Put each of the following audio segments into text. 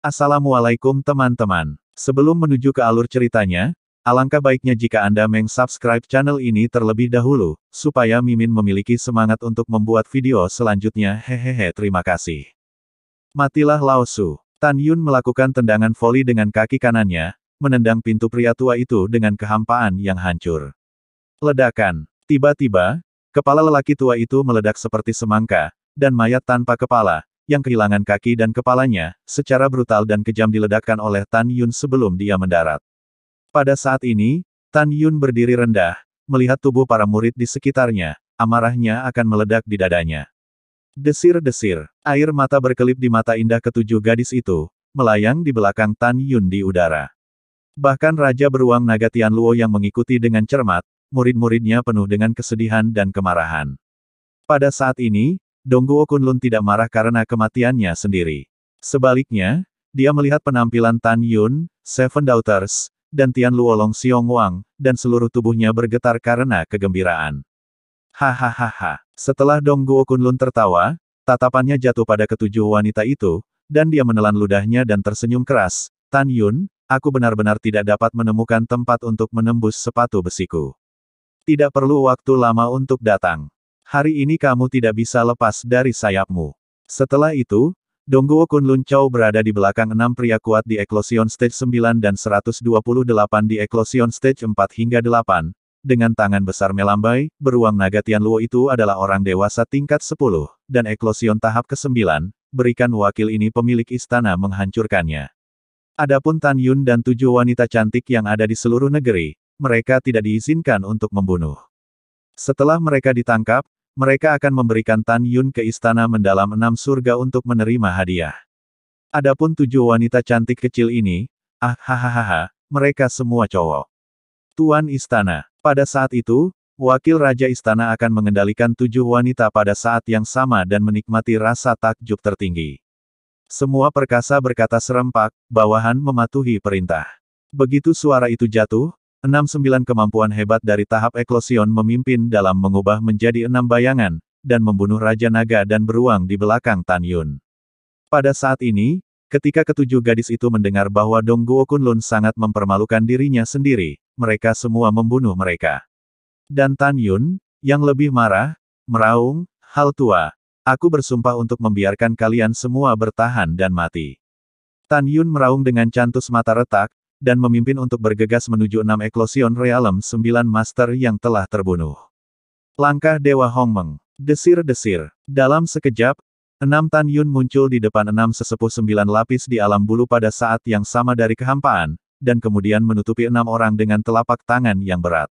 Assalamualaikum teman-teman. Sebelum menuju ke alur ceritanya, alangkah baiknya jika Anda meng-subscribe channel ini terlebih dahulu, supaya Mimin memiliki semangat untuk membuat video selanjutnya. Hehehe, terima kasih. Matilah Lao Su. Tan Yun melakukan tendangan voli dengan kaki kanannya, menendang pintu pria tua itu dengan kehampaan yang hancur. Ledakan. Tiba-tiba, kepala lelaki tua itu meledak seperti semangka, dan mayat tanpa kepala, yang kehilangan kaki dan kepalanya, secara brutal dan kejam diledakkan oleh Tan Yun sebelum dia mendarat. Pada saat ini, Tan Yun berdiri rendah, melihat tubuh para murid di sekitarnya, amarahnya akan meledak di dadanya. Desir-desir, air mata berkelip di mata indah ketujuh gadis itu, melayang di belakang Tan Yun di udara. Bahkan Raja Beruang Naga Tianluo yang mengikuti dengan cermat, murid-muridnya penuh dengan kesedihan dan kemarahan. Pada saat ini, Dongguo Kunlun tidak marah karena kematiannya sendiri. Sebaliknya, dia melihat penampilan Tan Yun, Seven Daughters, dan Tianluo Long Xiong Wang, dan seluruh tubuhnya bergetar karena kegembiraan. Hahaha. Setelah Dongguo Kunlun tertawa, tatapannya jatuh pada ketujuh wanita itu, dan dia menelan ludahnya dan tersenyum keras. Tan Yun, aku benar-benar tidak dapat menemukan tempat untuk menembus sepatu besiku. Tidak perlu waktu lama untuk datang. Hari ini kamu tidak bisa lepas dari sayapmu. Setelah itu, Dongguo Kunlun Chow berada di belakang 6 pria kuat di Eclosion Stage 9 dan 128 di Eclosion Stage 4 hingga 8. Dengan tangan besar melambai, Beruang Naga Tianluo itu adalah orang dewasa tingkat 10, dan Eclosion tahap ke-9, berikan wakil ini pemilik istana menghancurkannya. Adapun Tan Yun dan 7 wanita cantik yang ada di seluruh negeri, mereka tidak diizinkan untuk membunuh. Setelah mereka ditangkap, mereka akan memberikan Tan Yun ke istana mendalam 6 surga untuk menerima hadiah. Adapun 7 wanita cantik kecil ini, hahaha, mereka semua cowok. Tuan Istana. Pada saat itu, wakil Raja Istana akan mengendalikan 7 wanita pada saat yang sama dan menikmati rasa takjub tertinggi. Semua perkasa berkata serempak, bawahan mematuhi perintah. Begitu suara itu jatuh, 6-9 kemampuan hebat dari tahap Eclosion memimpin dalam mengubah menjadi 6 bayangan, dan membunuh Raja Naga dan Beruang di belakang Tan Yun. Pada saat ini, ketika ketujuh gadis itu mendengar bahwa Dongguo Kunlun sangat mempermalukan dirinya sendiri, mereka semua membunuh mereka. Dan Tan Yun, yang lebih marah, meraung, hal tua, aku bersumpah untuk membiarkan kalian semua bertahan dan mati. Tan Yun meraung dengan cantus mata retak, dan memimpin untuk bergegas menuju 6 Eclosion Realm 9 Master yang telah terbunuh. Langkah Dewa Hongmeng. Desir-desir. Dalam sekejap, 6 Tan Yun muncul di depan 6 sesepuh 9 lapis di alam bulu pada saat yang sama dari kehampaan, dan kemudian menutupi 6 orang dengan telapak tangan yang berat.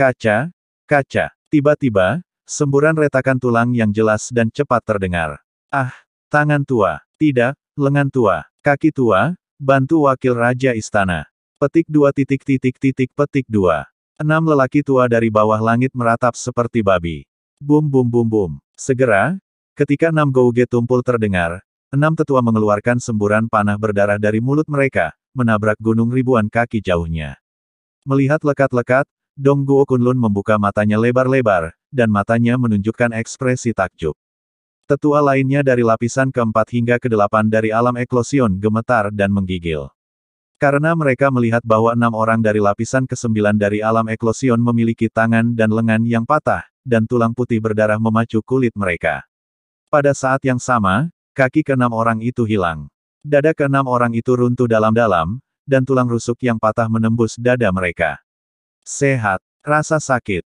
Kaca, kaca. Tiba-tiba, semburan retakan tulang yang jelas dan cepat terdengar. Tangan tua. Tidak, lengan tua. Kaki tua, bantu wakil Raja Istana. Petik 2 petik 2. 6 lelaki tua dari bawah langit meratap seperti babi. Bum bum bum bum. Segera, ketika 6 gouge tumpul terdengar, 6 tetua mengeluarkan semburan panah berdarah dari mulut mereka, menabrak gunung ribuan kaki jauhnya. Melihat lekat-lekat, Dongguo Kunlun membuka matanya lebar-lebar, dan matanya menunjukkan ekspresi takjub. Tetua lainnya dari lapisan ke-4 hingga ke-8 dari alam Eclosion gemetar dan menggigil. Karena mereka melihat bahwa 6 orang dari lapisan ke-9 dari alam Eclosion memiliki tangan dan lengan yang patah, dan tulang putih berdarah memacu kulit mereka. Pada saat yang sama, kaki ke-6 orang itu hilang. Dada ke-6 orang itu runtuh dalam-dalam, dan tulang rusuk yang patah menembus dada mereka. Sehat. Rasa sakit.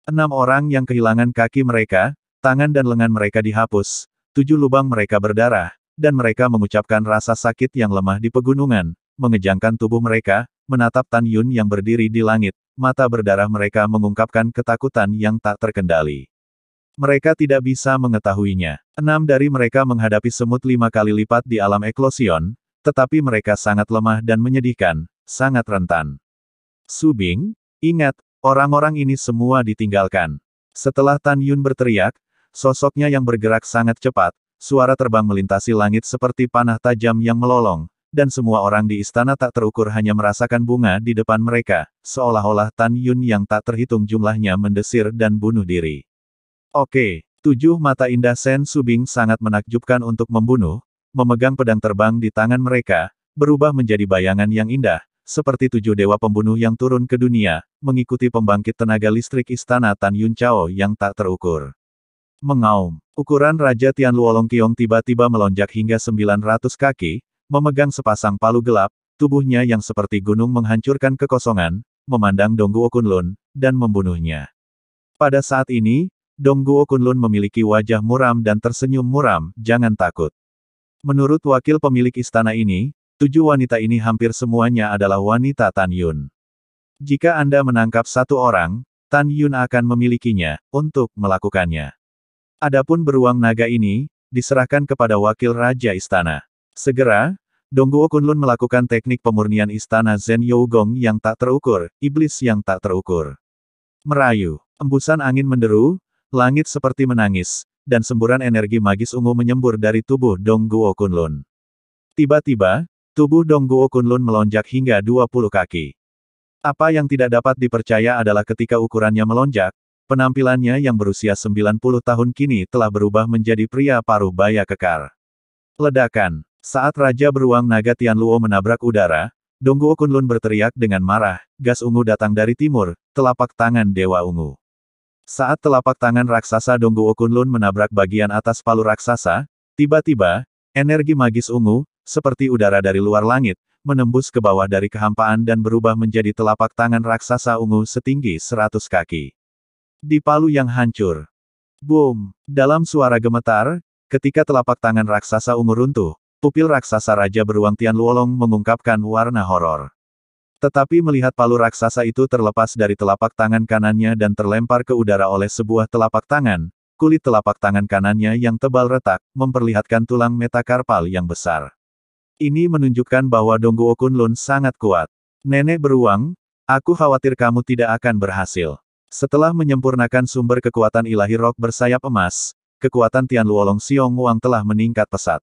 6 orang yang kehilangan kaki mereka, tangan dan lengan mereka dihapus, 7 lubang mereka berdarah, dan mereka mengucapkan rasa sakit yang lemah di pegunungan, mengejangkan tubuh mereka, menatap Tan Yun yang berdiri di langit, mata berdarah mereka mengungkapkan ketakutan yang tak terkendali. Mereka tidak bisa mengetahuinya. 6 dari mereka menghadapi semut 5 kali lipat di alam Eclosion, tetapi mereka sangat lemah dan menyedihkan, sangat rentan. Subing, ingat, orang-orang ini semua ditinggalkan. Setelah Tan Yun berteriak, sosoknya yang bergerak sangat cepat, suara terbang melintasi langit seperti panah tajam yang melolong, dan semua orang di istana tak terukur hanya merasakan bunga di depan mereka, seolah-olah Tan Yun yang tak terhitung jumlahnya mendesir dan bunuh diri. Oke, 7 mata indah Sen Subing sangat menakjubkan untuk membunuh, memegang pedang terbang di tangan mereka, berubah menjadi bayangan yang indah, seperti 7 dewa pembunuh yang turun ke dunia, mengikuti pembangkit tenaga listrik istana Tan Yun Chao yang tak terukur. Mengaum, ukuran Raja Tian Luolongqiong tiba-tiba melonjak hingga 900 kaki, memegang sepasang palu gelap, tubuhnya yang seperti gunung menghancurkan kekosongan, memandang Dongguo Kunlun, dan membunuhnya. Pada saat ini, Dongguo Kunlun memiliki wajah muram dan tersenyum muram, jangan takut. Menurut wakil pemilik istana ini, 7 wanita ini hampir semuanya adalah wanita Tan Yun. Jika Anda menangkap satu orang, Tan Yun akan memilikinya, untuk melakukannya. Adapun beruang naga ini, diserahkan kepada wakil raja istana. Segera, Dongguo Kunlun melakukan teknik pemurnian istana Zhen Yougong yang tak terukur, iblis yang tak terukur. Merayu, embusan angin menderu, langit seperti menangis, dan semburan energi magis ungu menyembur dari tubuh Dongguo Kunlun. Tiba-tiba, tubuh Dongguo Kunlun melonjak hingga 20 kaki. Apa yang tidak dapat dipercaya adalah ketika ukurannya melonjak, penampilannya yang berusia 90 tahun kini telah berubah menjadi pria paruh baya kekar. Ledakan. Saat Raja Beruang Naga Tianluo menabrak udara, Dongguo Kunlun berteriak dengan marah, gas ungu datang dari timur, telapak tangan Dewa Ungu. Saat telapak tangan raksasa Dongguo Kunlun menabrak bagian atas palu raksasa, tiba-tiba, energi magis ungu, seperti udara dari luar langit, menembus ke bawah dari kehampaan dan berubah menjadi telapak tangan raksasa ungu setinggi 100 kaki. Di palu yang hancur. Boom! Dalam suara gemetar, ketika telapak tangan raksasa ungu runtuh, pupil raksasa Raja Beruang Tian Luolong mengungkapkan warna horor. Tetapi melihat palu raksasa itu terlepas dari telapak tangan kanannya dan terlempar ke udara oleh sebuah telapak tangan, kulit telapak tangan kanannya yang tebal retak, memperlihatkan tulang metakarpal yang besar. Ini menunjukkan bahwa Dongguo Kunlun sangat kuat. Nenek beruang, aku khawatir kamu tidak akan berhasil. Setelah menyempurnakan sumber kekuatan ilahi rok bersayap emas, kekuatan Tian Luolong Xiong Wang telah meningkat pesat.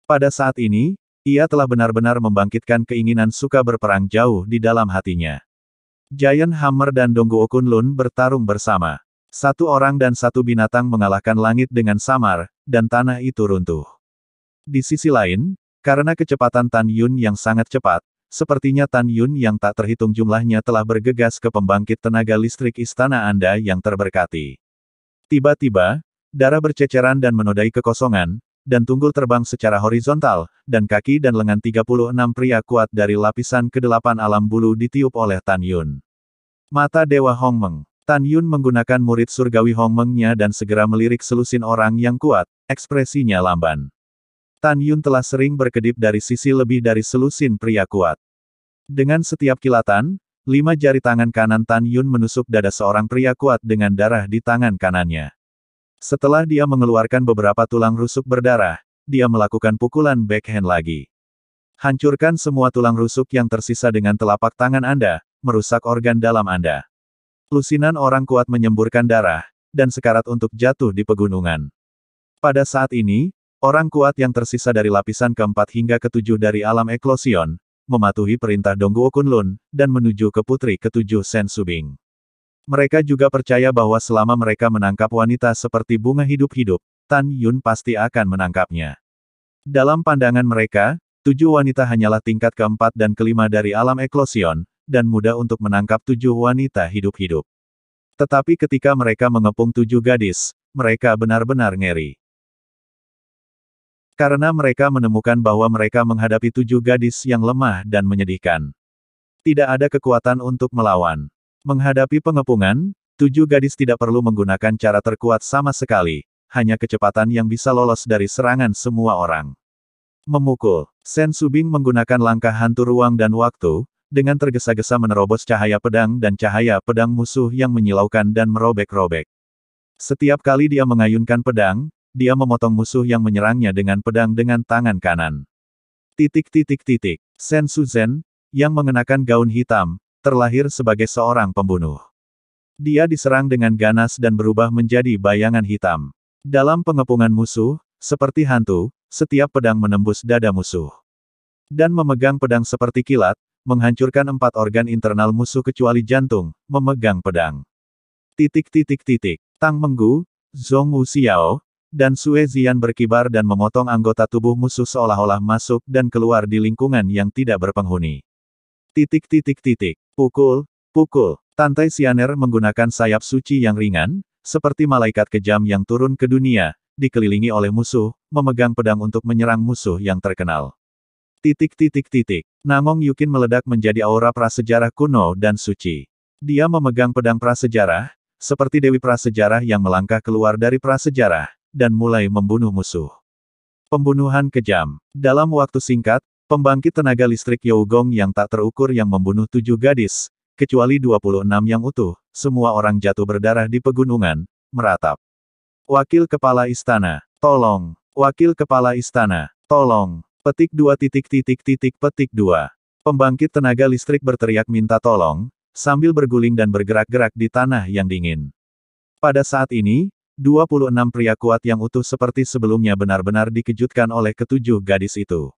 Pada saat ini, ia telah benar-benar membangkitkan keinginan suka berperang jauh di dalam hatinya. Giant Hammer dan Dongguo Kunlun bertarung bersama. Satu orang dan satu binatang mengalahkan langit dengan samar, dan tanah itu runtuh. Di sisi lain, karena kecepatan Tan Yun yang sangat cepat, sepertinya Tan Yun yang tak terhitung jumlahnya telah bergegas ke pembangkit tenaga listrik istana Anda yang terberkati. Tiba-tiba, darah berceceran dan menodai kekosongan, dan tunggul terbang secara horizontal, dan kaki dan lengan 36 pria kuat dari lapisan ke-8 alam bulu ditiup oleh Tan Yun. Mata Dewa Hongmeng. Tan Yun menggunakan murid surgawi Hongmeng-nya dan segera melirik selusin orang yang kuat, ekspresinya lamban. Tan Yun telah sering berkedip dari sisi lebih dari selusin pria kuat. Dengan setiap kilatan, 5 jari tangan kanan Tan Yun menusuk dada seorang pria kuat dengan darah di tangan kanannya. Setelah dia mengeluarkan beberapa tulang rusuk berdarah, dia melakukan pukulan backhand lagi. Hancurkan semua tulang rusuk yang tersisa dengan telapak tangan Anda, merusak organ dalam Anda. Lusinan orang kuat menyemburkan darah, dan sekarat untuk jatuh di pegunungan. Pada saat ini, orang kuat yang tersisa dari lapisan keempat hingga ketujuh dari alam eklosion, mematuhi perintah Dongguo Kunlun, dan menuju ke putri ketujuh Sen Subing. Mereka juga percaya bahwa selama mereka menangkap wanita seperti bunga hidup-hidup, Tan Yun pasti akan menangkapnya. Dalam pandangan mereka, 7 wanita hanyalah tingkat keempat dan kelima dari alam eklosion, dan mudah untuk menangkap 7 wanita hidup-hidup. Tetapi ketika mereka mengepung 7 gadis, mereka benar-benar ngeri. Karena mereka menemukan bahwa mereka menghadapi 7 gadis yang lemah dan menyedihkan. Tidak ada kekuatan untuk melawan. Menghadapi pengepungan, 7 gadis tidak perlu menggunakan cara terkuat sama sekali, hanya kecepatan yang bisa lolos dari serangan semua orang. Memukul. Sen Subing menggunakan langkah hantu ruang dan waktu, dengan tergesa-gesa menerobos cahaya pedang dan cahaya pedang musuh yang menyilaukan dan merobek-robek. Setiap kali dia mengayunkan pedang, dia memotong musuh yang menyerangnya dengan pedang dengan tangan kanan. Sen Suzhen, yang mengenakan gaun hitam, terlahir sebagai seorang pembunuh. Dia diserang dengan ganas dan berubah menjadi bayangan hitam. Dalam pengepungan musuh, seperti hantu, setiap pedang menembus dada musuh. Dan memegang pedang seperti kilat, menghancurkan 4 organ internal musuh kecuali jantung, memegang pedang. Tang Menggu, Zhong Wuxiao, Dan Sue Zian berkibar dan memotong anggota tubuh musuh seolah-olah masuk dan keluar di lingkungan yang tidak berpenghuni. Pukul, pukul. Tantai Sianer menggunakan sayap suci yang ringan, seperti malaikat kejam yang turun ke dunia, dikelilingi oleh musuh, memegang pedang untuk menyerang musuh yang terkenal. Nangong Yukin meledak menjadi aura prasejarah kuno dan suci. Dia memegang pedang prasejarah, seperti dewi prasejarah yang melangkah keluar dari prasejarah, dan mulai membunuh musuh. Pembunuhan kejam. Dalam waktu singkat, pembangkit tenaga listrik Yougong yang tak terukur yang membunuh 7 gadis, kecuali 26 yang utuh, semua orang jatuh berdarah di pegunungan, meratap. Wakil Kepala Istana, tolong. Wakil Kepala Istana, tolong. Petik 2. Petik 2. Pembangkit tenaga listrik berteriak minta tolong, sambil berguling dan bergerak-gerak di tanah yang dingin. Pada saat ini, 26 pria kuat yang utuh seperti sebelumnya benar-benar dikejutkan oleh ketujuh gadis itu.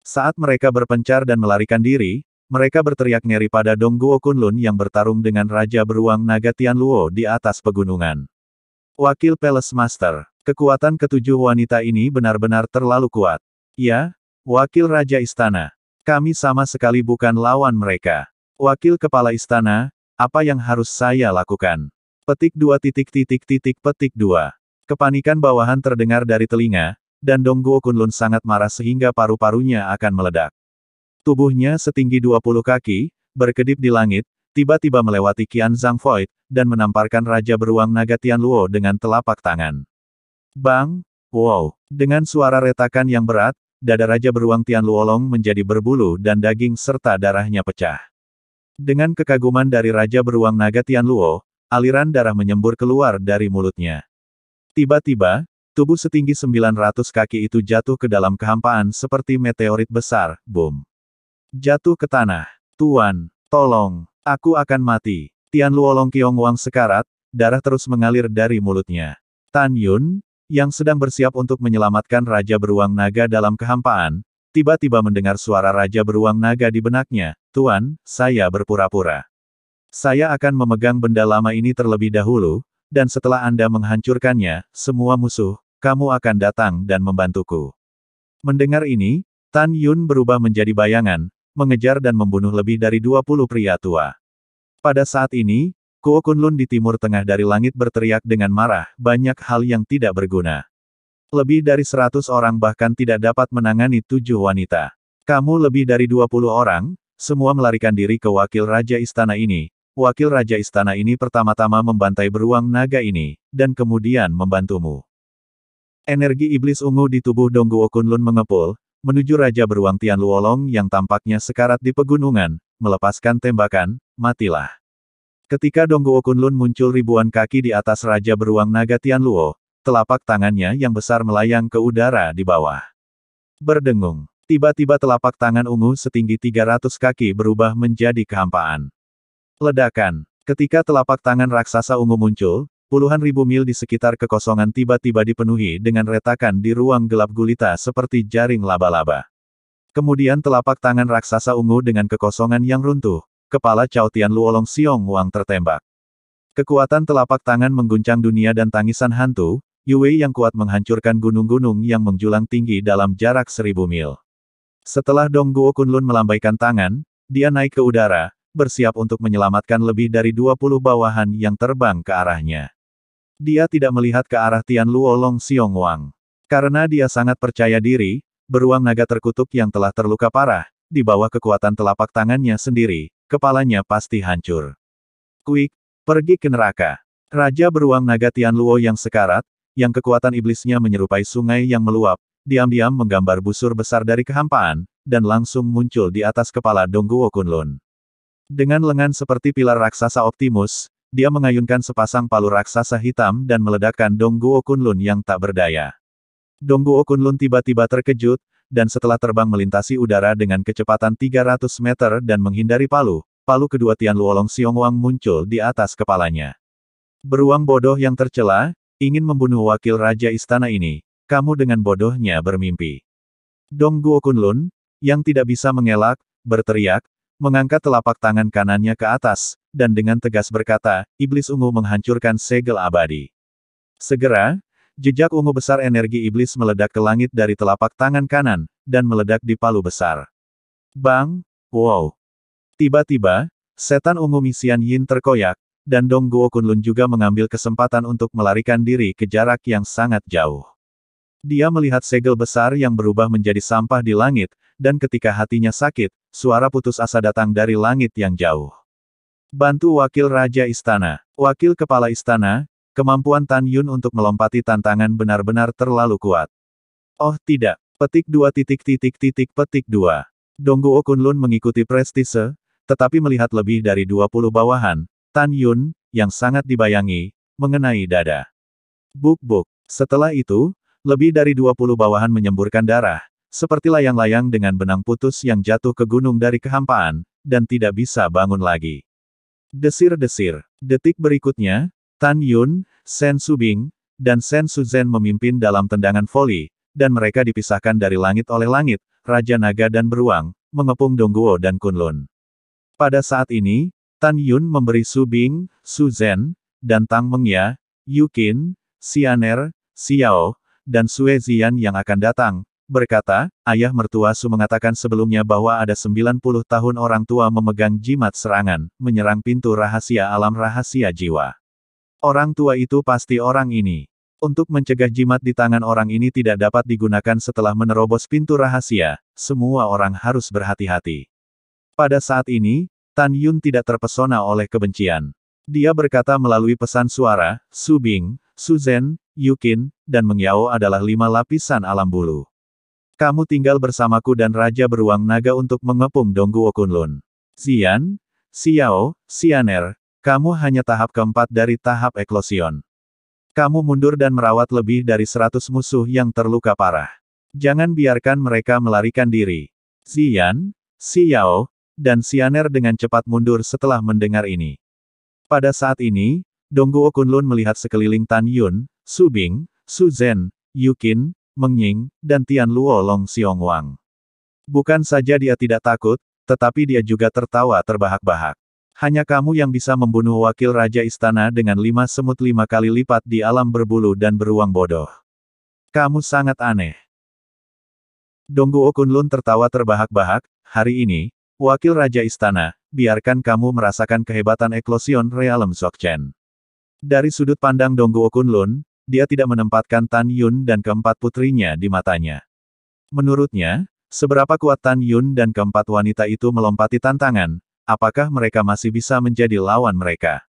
Saat mereka berpencar dan melarikan diri, mereka berteriak ngeri pada Dongguo Kunlun yang bertarung dengan Raja Beruang Naga Tianluo di atas pegunungan. Wakil Palace Master, kekuatan ketujuh wanita ini benar-benar terlalu kuat. Ya, Wakil Raja Istana. Kami sama sekali bukan lawan mereka. Wakil Kepala Istana, apa yang harus saya lakukan? Petik 2. Petik 2. Kepanikan bawahan terdengar dari telinga, dan Dongguo Kunlun sangat marah sehingga paru-parunya akan meledak. Tubuhnya setinggi 20 kaki, berkedip di langit, tiba-tiba melewati Qian Zhang Void, dan menamparkan Raja Beruang Naga Tianluo dengan telapak tangan. Bang! Wow! Dengan suara retakan yang berat, dada Raja Beruang Tianluolong menjadi berbulu dan daging serta darahnya pecah. Dengan kekaguman dari Raja Beruang Naga Tianluo, aliran darah menyembur keluar dari mulutnya. Tiba-tiba, tubuh setinggi 900 kaki itu jatuh ke dalam kehampaan seperti meteorit besar, boom. Jatuh ke tanah. Tuan, tolong, aku akan mati. Tianluolong Qiongwang sekarat, darah terus mengalir dari mulutnya. Tan Yun, yang sedang bersiap untuk menyelamatkan Raja Beruang Naga dalam kehampaan, tiba-tiba mendengar suara Raja Beruang Naga di benaknya. Tuan, saya berpura-pura. Saya akan memegang benda lama ini terlebih dahulu, dan setelah Anda menghancurkannya, semua musuh, kamu akan datang dan membantuku. Mendengar ini, Tan Yun berubah menjadi bayangan, mengejar dan membunuh lebih dari 20 pria tua. Pada saat ini, Kuo Kunlun di timur tengah dari langit berteriak dengan marah, banyak hal yang tidak berguna. Lebih dari 100 orang bahkan tidak dapat menangani 7 wanita. Kamu lebih dari 20 orang, semua melarikan diri ke Wakil Raja Istana ini. Wakil Raja Istana ini pertama-tama membantai beruang naga ini, dan kemudian membantumu. Energi iblis ungu di tubuh Dongguo Kunlun mengepul, menuju Raja Beruang Tianluolong yang tampaknya sekarat di pegunungan, melepaskan tembakan, matilah. Ketika Dongguo Kunlun muncul ribuan kaki di atas Raja Beruang Naga Tianluo, telapak tangannya yang besar melayang ke udara di bawah. Berdengung. Tiba-tiba telapak tangan ungu setinggi 300 kaki berubah menjadi kehampaan. Ledakan. Ketika telapak tangan raksasa ungu muncul, puluhan ribu mil di sekitar kekosongan tiba-tiba dipenuhi dengan retakan di ruang gelap gulita seperti jaring laba-laba. Kemudian telapak tangan raksasa ungu dengan kekosongan yang runtuh, kepala Cao Tianluolong Xiong Wang tertembak. Kekuatan telapak tangan mengguncang dunia dan tangisan hantu, Yue yang kuat menghancurkan gunung-gunung yang menjulang tinggi dalam jarak 1000 mil. Setelah Dongguo Kunlun melambaikan tangan, dia naik ke udara, bersiap untuk menyelamatkan lebih dari 20 bawahan yang terbang ke arahnya. Dia tidak melihat ke arah Tianluolong Xiong Wang. Karena dia sangat percaya diri, beruang naga terkutuk yang telah terluka parah, di bawah kekuatan telapak tangannya sendiri, kepalanya pasti hancur. Quick, pergi ke neraka. Raja beruang naga Tianluo yang sekarat, yang kekuatan iblisnya menyerupai sungai yang meluap, diam-diam menggambar busur besar dari kehampaan, dan langsung muncul di atas kepala Dongguo Kunlun. Dengan lengan seperti pilar raksasa Optimus, dia mengayunkan sepasang palu raksasa hitam dan meledakkan Dongguo Kunlun yang tak berdaya. Dongguo Kunlun tiba-tiba terkejut, dan setelah terbang melintasi udara dengan kecepatan 300 meter dan menghindari palu kedua Tianluolong Xiong Wang muncul di atas kepalanya. Beruang bodoh yang tercela, ingin membunuh wakil raja istana ini, kamu dengan bodohnya bermimpi. Dongguo Kunlun, yang tidak bisa mengelak, berteriak, mengangkat telapak tangan kanannya ke atas, dan dengan tegas berkata, iblis ungu menghancurkan segel abadi. Segera, Jejak ungu besar energi iblis meledak ke langit dari telapak tangan kanan, dan meledak di palu besar. Bang! Wow! Tiba-tiba, setan ungu Misian Yin terkoyak, dan Dong Guo Kunlun juga mengambil kesempatan untuk melarikan diri ke jarak yang sangat jauh. Dia melihat segel besar yang berubah menjadi sampah di langit, dan ketika hatinya sakit, suara putus asa datang dari langit yang jauh. Bantu Wakil Raja Istana. Wakil Kepala Istana, kemampuan Tan Yun untuk melompati tantangan benar-benar terlalu kuat. Oh tidak, petik 2 petik 2. Dong Guo Kunlun mengikuti prestise, tetapi melihat lebih dari 20 bawahan, Tan Yun, yang sangat dibayangi, mengenai dada. Buk-buk. Setelah itu, lebih dari 20 bawahan menyemburkan darah, seperti layang-layang dengan benang putus yang jatuh ke gunung dari kehampaan, dan tidak bisa bangun lagi. Desir-desir. Detik berikutnya, Tan Yun, Shen Subing, dan Shen Suzhen memimpin dalam tendangan voli, dan mereka dipisahkan dari langit oleh langit, Raja Naga dan Beruang, mengepung Dong Guo dan Kunlun. Pada saat ini, Tan Yun memberi Subing, Suzhen, dan Tang Mengya, Yukin, Xianer, Xiao, dan Sue Zian yang akan datang, berkata, ayah mertua Su mengatakan sebelumnya bahwa ada 90 tahun orang tua memegang jimat serangan, menyerang pintu rahasia alam rahasia jiwa. Orang tua itu pasti orang ini. Untuk mencegah jimat di tangan orang ini tidak dapat digunakan setelah menerobos pintu rahasia, semua orang harus berhati-hati. Pada saat ini, Tan Yun tidak terpesona oleh kebencian. Dia berkata melalui pesan suara, Subing, Suzhen, Yukin, dan Mengyao adalah 5 lapisan alam bulu. Kamu tinggal bersamaku dan Raja Beruang Naga untuk mengepung Dong Guo Kunlun. Zian, Xiao, Xianer, kamu hanya tahap keempat dari tahap eklosion. Kamu mundur dan merawat lebih dari 100 musuh yang terluka parah. Jangan biarkan mereka melarikan diri. Zian, Xiao, dan Xianer dengan cepat mundur setelah mendengar ini. Pada saat ini, Dong Guo Kunlun melihat sekeliling Tan Yun, Subing, Suzhen, Yukin, Mengying, dan Tian Luo Long Xiong Wang. Bukan saja dia tidak takut, tetapi dia juga tertawa terbahak-bahak. Hanya kamu yang bisa membunuh wakil Raja Istana dengan 5 semut 5 kali lipat di alam berbulu dan beruang bodoh. Kamu sangat aneh. Dong Guo Kunlun tertawa terbahak-bahak, hari ini, wakil Raja Istana, biarkan kamu merasakan kehebatan eklosion Realm Dzogchen. Dari sudut pandang Dong Guo Kunlun, dia tidak menempatkan Tan Yun dan keempat putrinya di matanya. Menurutnya, seberapa kuat Tan Yun dan keempat wanita itu melompati tantangan, apakah mereka masih bisa menjadi lawan mereka?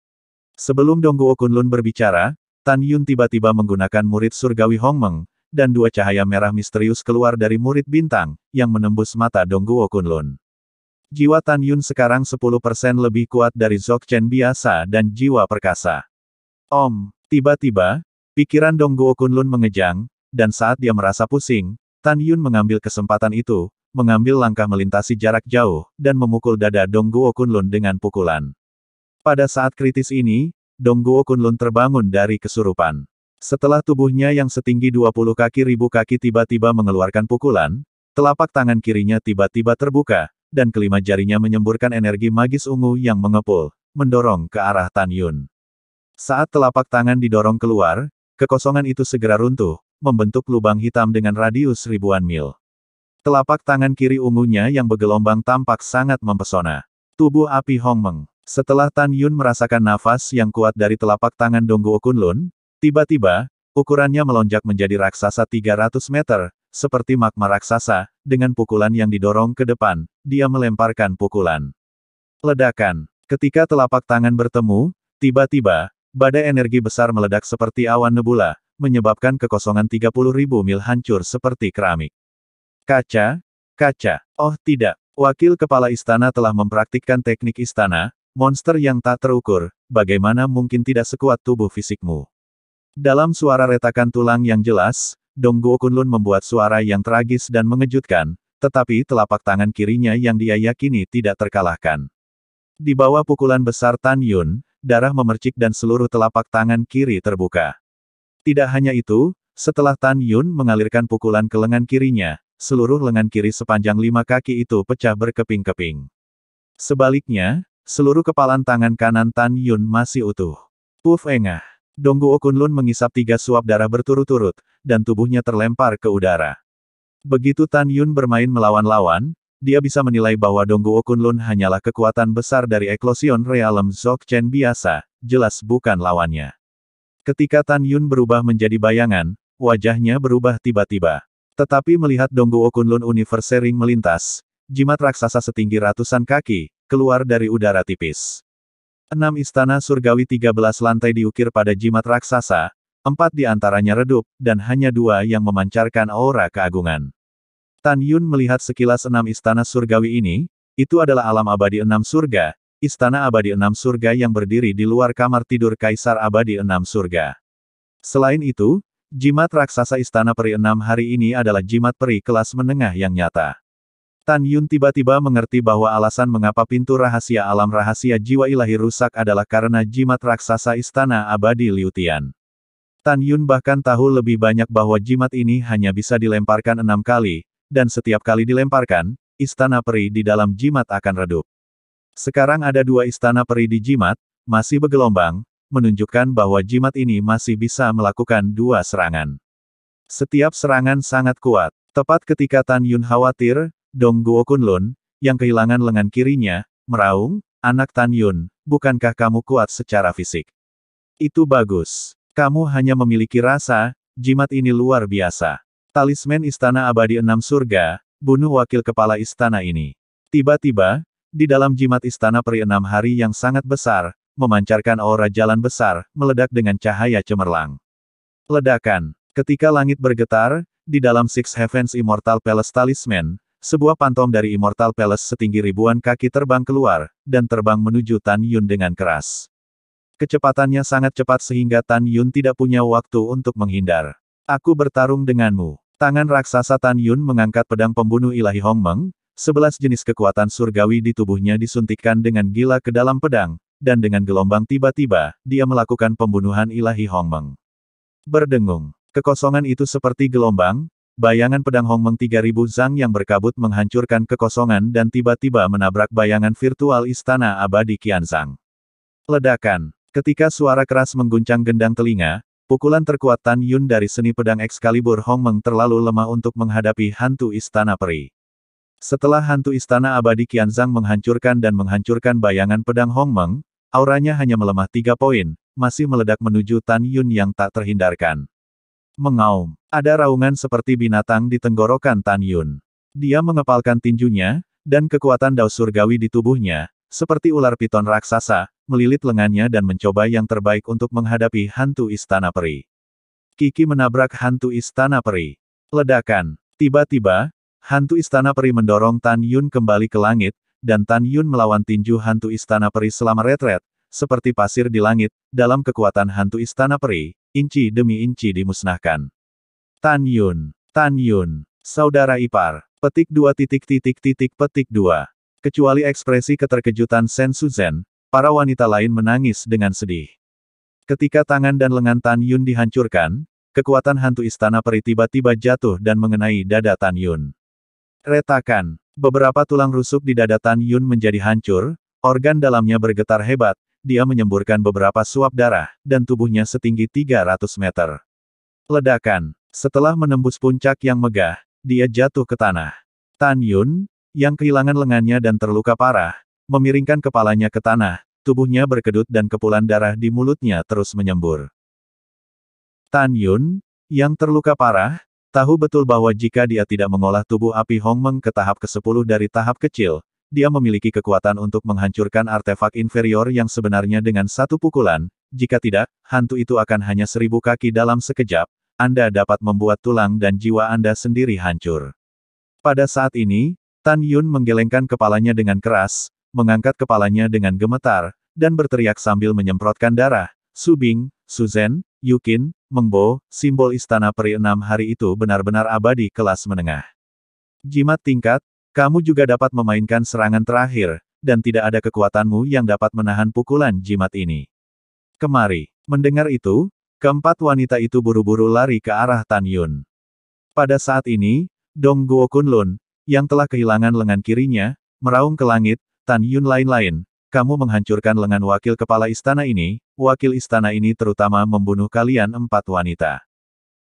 Sebelum Dong Guo Kunlun berbicara, Tan Yun tiba-tiba menggunakan murid surgawi Hongmeng, dan 2 cahaya merah misterius keluar dari murid bintang, yang menembus mata Dong Guo Kunlun. Jiwa Tan Yun sekarang 10% lebih kuat dari Dzogchen biasa dan jiwa perkasa. Tiba-tiba, pikiran Dong Guo Kunlun mengejang, dan saat dia merasa pusing, Tan Yun mengambil kesempatan itu, mengambil langkah melintasi jarak jauh, dan memukul dada Dong Guo Kunlun dengan pukulan. Pada saat kritis ini, Dong Guo Kunlun terbangun dari kesurupan. Setelah tubuhnya yang setinggi 20 kaki ribu kaki tiba-tiba mengeluarkan pukulan, telapak tangan kirinya tiba-tiba terbuka, dan kelima jarinya menyemburkan energi magis ungu yang mengepul, mendorong ke arah Tan Yun. Saat telapak tangan didorong keluar, kekosongan itu segera runtuh, membentuk lubang hitam dengan radius ribuan mil. Telapak tangan kiri ungunya yang bergelombang tampak sangat mempesona. Tubuh api Hongmeng. Setelah Tan Yun merasakan nafas yang kuat dari telapak tangan Dong Guo Kunlun, tiba-tiba, ukurannya melonjak menjadi raksasa 300 meter, seperti magma raksasa, dengan pukulan yang didorong ke depan, dia melemparkan pukulan. Ledakan. Ketika telapak tangan bertemu, tiba-tiba, badai energi besar meledak seperti awan nebula, menyebabkan kekosongan 30.000 mil hancur seperti keramik. Kaca, kaca. Oh tidak, wakil kepala istana telah mempraktikkan teknik istana, monster yang tak terukur, bagaimana mungkin tidak sekuat tubuh fisikmu. Dalam suara retakan tulang yang jelas, Dong Guo Kunlun membuat suara yang tragis dan mengejutkan, tetapi telapak tangan kirinya yang dia yakini tidak terkalahkan. Di bawah pukulan besar Tan Yun, darah memercik dan seluruh telapak tangan kiri terbuka. Tidak hanya itu, setelah Tan Yun mengalirkan pukulan ke lengan kirinya, seluruh lengan kiri sepanjang 5 kaki itu pecah berkeping-keping. Sebaliknya, seluruh kepalan tangan kanan Tan Yun masih utuh. Puf engah. Dongguo Kunlun mengisap 3 suap darah berturut-turut, dan tubuhnya terlempar ke udara. Begitu Tan Yun bermain melawan-lawan, dia bisa menilai bahwa Dongguo Kunlun hanyalah kekuatan besar dari Eklosion Realm Dzogchen biasa, jelas bukan lawannya. Ketika Tan Yun berubah menjadi bayangan, wajahnya berubah tiba-tiba. Tetapi melihat Dongguo Kunlun Universe Ring melintas, jimat raksasa setinggi ratusan kaki, keluar dari udara tipis. 6 istana surgawi 13 lantai diukir pada jimat raksasa, 4 di antaranya redup, dan hanya 2 yang memancarkan aura keagungan. Tan Yun melihat sekilas 6 istana surgawi ini, itu adalah alam abadi 6 surga, istana abadi 6 surga yang berdiri di luar kamar tidur kaisar abadi 6 surga. Selain itu, jimat raksasa istana peri 6 hari ini adalah jimat peri kelas menengah yang nyata. Tan Yun tiba-tiba mengerti bahwa alasan mengapa pintu rahasia alam rahasia jiwa ilahi rusak adalah karena jimat raksasa istana abadi Liu Tian. Tan Yun bahkan tahu lebih banyak bahwa jimat ini hanya bisa dilemparkan 6 kali, dan setiap kali dilemparkan, istana peri di dalam jimat akan redup. Sekarang ada 2 istana peri di jimat, masih bergelombang, menunjukkan bahwa jimat ini masih bisa melakukan 2 serangan. Setiap serangan sangat kuat. Tepat ketika Tan Yun khawatir, Dongguo Kunlun, yang kehilangan lengan kirinya, meraung, "Anak Tan Yun, bukankah kamu kuat secara fisik? Itu bagus. Kamu hanya memiliki rasa, jimat ini luar biasa. Talisman Istana Abadi 6 Surga, bunuh wakil kepala istana ini." Tiba-tiba, di dalam jimat Istana Peri 6 hari yang sangat besar, memancarkan aura jalan besar, meledak dengan cahaya cemerlang. Ledakan. Ketika langit bergetar, di dalam Six Heavens Immortal Palace Talisman, sebuah pantom dari Immortal Palace setinggi ribuan kaki terbang keluar, dan terbang menuju Tan Yun dengan keras. Kecepatannya sangat cepat sehingga Tan Yun tidak punya waktu untuk menghindar. "Aku bertarung denganmu." Tangan raksasa Tan Yun mengangkat pedang pembunuh ilahi Hongmeng, 11 jenis kekuatan surgawi di tubuhnya disuntikkan dengan gila ke dalam pedang, dan dengan gelombang tiba-tiba, dia melakukan pembunuhan ilahi Hongmeng. Berdengung. Kekosongan itu seperti gelombang, bayangan pedang Hongmeng 3000 Zhang yang berkabut menghancurkan kekosongan dan tiba-tiba menabrak bayangan virtual Istana Abadi Qianzhang. Ledakan. Ketika suara keras mengguncang gendang telinga, pukulan terkuat Tan Yun dari seni pedang Excalibur Hongmeng terlalu lemah untuk menghadapi hantu Istana Peri. Setelah hantu Istana Abadi Qianzhang menghancurkan bayangan pedang Hongmeng, auranya hanya melemah 3 poin, masih meledak menuju Tan Yun yang tak terhindarkan. Mengaum. Ada raungan seperti binatang di tenggorokan Tan Yun. Dia mengepalkan tinjunya, dan kekuatan dao surgawi di tubuhnya, seperti ular piton raksasa, melilit lengannya dan mencoba yang terbaik untuk menghadapi hantu Istana Peri. Kiki menabrak hantu Istana Peri. Ledakan. Tiba-tiba, hantu Istana Peri mendorong Tan Yun kembali ke langit, dan Tan Yun melawan tinju hantu Istana Peri selama retret, seperti pasir di langit, dalam kekuatan hantu Istana Peri, inci demi inci dimusnahkan. Tan Yun, saudara ipar. Petik 2. Kecuali ekspresi keterkejutan Sen Suzhen, para wanita lain menangis dengan sedih. Ketika tangan dan lengan Tan Yun dihancurkan, kekuatan hantu Istana Peri tiba-tiba jatuh dan mengenai dada Tan Yun. Retakan. Beberapa tulang rusuk di dada Tan Yun menjadi hancur, organ dalamnya bergetar hebat, dia menyemburkan beberapa suap darah, dan tubuhnya setinggi 300 meter. Ledakan. Setelah menembus puncak yang megah, dia jatuh ke tanah. Tan Yun, yang kehilangan lengannya dan terluka parah, memiringkan kepalanya ke tanah, tubuhnya berkedut dan kepulan darah di mulutnya terus menyembur. Tan Yun, yang terluka parah, tahu betul bahwa jika dia tidak mengolah tubuh api Hongmeng ke tahap ke-10 dari tahap kecil, dia memiliki kekuatan untuk menghancurkan artefak inferior yang sebenarnya dengan satu pukulan, jika tidak, hantu itu akan hanya 1000 kaki dalam sekejap, Anda dapat membuat tulang dan jiwa Anda sendiri hancur. Pada saat ini, Tan Yun menggelengkan kepalanya dengan keras, mengangkat kepalanya dengan gemetar, dan berteriak sambil menyemprotkan darah, "Su Bing, Su Zhen, Yukin, Mengbo, simbol Istana Peri 6 hari itu benar-benar abadi kelas menengah. Jimat tingkat, kamu juga dapat memainkan serangan terakhir, dan tidak ada kekuatanmu yang dapat menahan pukulan jimat ini. Kemari." Mendengar itu, keempat wanita itu buru-buru lari ke arah Tan Yun. Pada saat ini, Dongguo Kunlun, yang telah kehilangan lengan kirinya, meraung ke langit, "Tan Yun lain-lain, kamu menghancurkan lengan wakil kepala istana ini, wakil istana ini terutama membunuh kalian 4 wanita.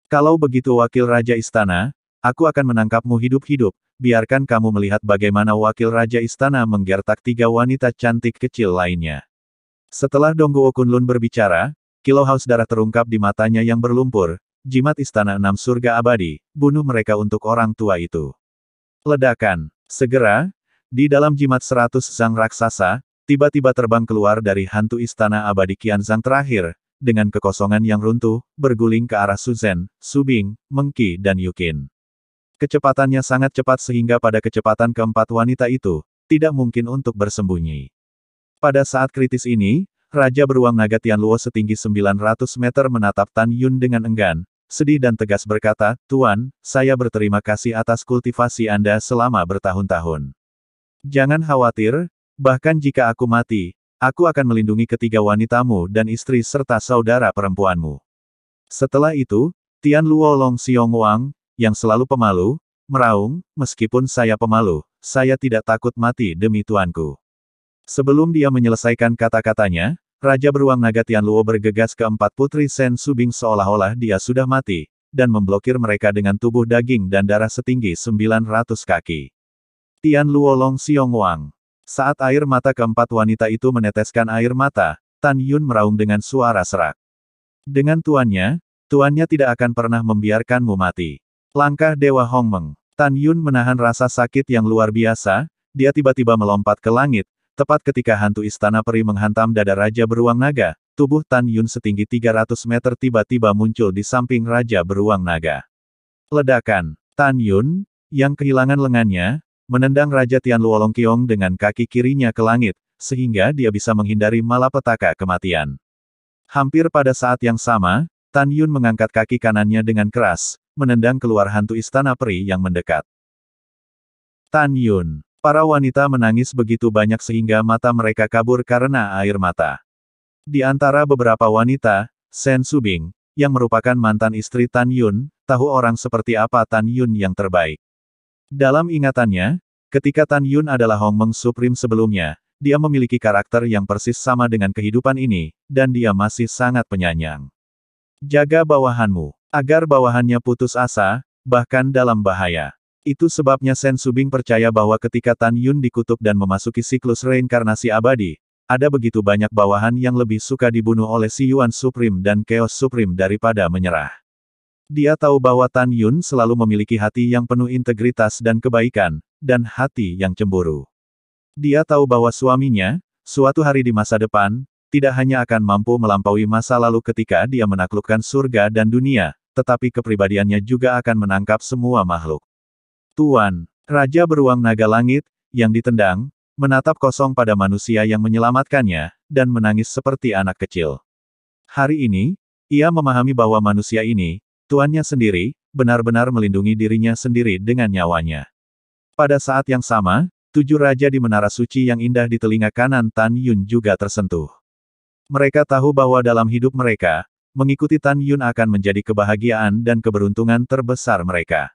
Kalau begitu wakil raja istana, aku akan menangkapmu hidup-hidup, biarkan kamu melihat bagaimana wakil raja istana menggertak 3 wanita cantik kecil lainnya. Setelah Dongguo Kunlun berbicara, kilau haus darah terungkap di matanya yang berlumpur, jimat istana 6 surga abadi, bunuh mereka untuk orang tua itu. Ledakan. Segera, di dalam jimat 100 Zhang raksasa, tiba-tiba terbang keluar dari hantu istana abadi Qianzhang terakhir, dengan kekosongan yang runtuh, berguling ke arah Su Zhen, Su Bing, Meng Qi dan Yuqin. Kecepatannya sangat cepat sehingga pada kecepatan keempat wanita itu, tidak mungkin untuk bersembunyi. Pada saat kritis ini, Raja Beruang Naga Tianluo setinggi 900 meter menatap Tan Yun dengan enggan, sedih dan tegas berkata, "Tuan, saya berterima kasih atas kultivasi Anda selama bertahun-tahun. Jangan khawatir, bahkan jika aku mati, aku akan melindungi ketiga wanitamu dan istri serta saudara perempuanmu." Setelah itu, Tian Luo Long Xiong Wang, yang selalu pemalu, meraung, "Meskipun saya pemalu, saya tidak takut mati demi tuanku." Sebelum dia menyelesaikan kata-katanya, Raja Beruang Naga Tianluo bergegas ke 4 putri Sen Subing seolah-olah dia sudah mati, dan memblokir mereka dengan tubuh daging dan darah setinggi 900 kaki. Tian Luo Long Xiong Wang. Saat air mata keempat wanita itu meneteskan air mata, Tan Yun meraung dengan suara serak. "Dengan tuannya tidak akan pernah membiarkanmu mati." Langkah Dewa Hongmeng. Tan Yun menahan rasa sakit yang luar biasa, dia tiba-tiba melompat ke langit. Tepat ketika hantu istana peri menghantam dada Raja Beruang Naga, tubuh Tan Yun setinggi 300 meter tiba-tiba muncul di samping Raja Beruang Naga. Ledakan. Tan Yun, yang kehilangan lengannya, menendang Raja Tianluo Longqiong dengan kaki kirinya ke langit, sehingga dia bisa menghindari malapetaka kematian. Hampir pada saat yang sama, Tan Yun mengangkat kaki kanannya dengan keras, menendang keluar hantu istana peri yang mendekat. Tan Yun. Para wanita menangis begitu banyak sehingga mata mereka kabur karena air mata. Di antara beberapa wanita, Sen Subing, yang merupakan mantan istri Tan Yun, tahu orang seperti apa Tan Yun yang terbaik. Dalam ingatannya, ketika Tan Yun adalah Hongmeng Supreme sebelumnya, dia memiliki karakter yang persis sama dengan kehidupan ini, dan dia masih sangat penyayang. Jaga bawahanmu, agar bawahannya putus asa, bahkan dalam bahaya. Itu sebabnya Sen Subing percaya bahwa ketika Tan Yun dikutuk dan memasuki siklus reinkarnasi abadi, ada begitu banyak bawahan yang lebih suka dibunuh oleh Si Yuan Supreme dan Chaos Supreme daripada menyerah. Dia tahu bahwa Tan Yun selalu memiliki hati yang penuh integritas dan kebaikan, dan hati yang cemburu. Dia tahu bahwa suaminya, suatu hari di masa depan, tidak hanya akan mampu melampaui masa lalu ketika dia menaklukkan surga dan dunia, tetapi kepribadiannya juga akan menangkap semua makhluk. Tuan, Raja Beruang Naga Langit, yang ditendang, menatap kosong pada manusia yang menyelamatkannya, dan menangis seperti anak kecil. Hari ini, ia memahami bahwa manusia ini, tuannya sendiri, benar-benar melindungi dirinya sendiri dengan nyawanya. Pada saat yang sama, 7 raja di Menara Suci yang indah di telinga kanan Tan Yun juga tersentuh. Mereka tahu bahwa dalam hidup mereka, mengikuti Tan Yun akan menjadi kebahagiaan dan keberuntungan terbesar mereka.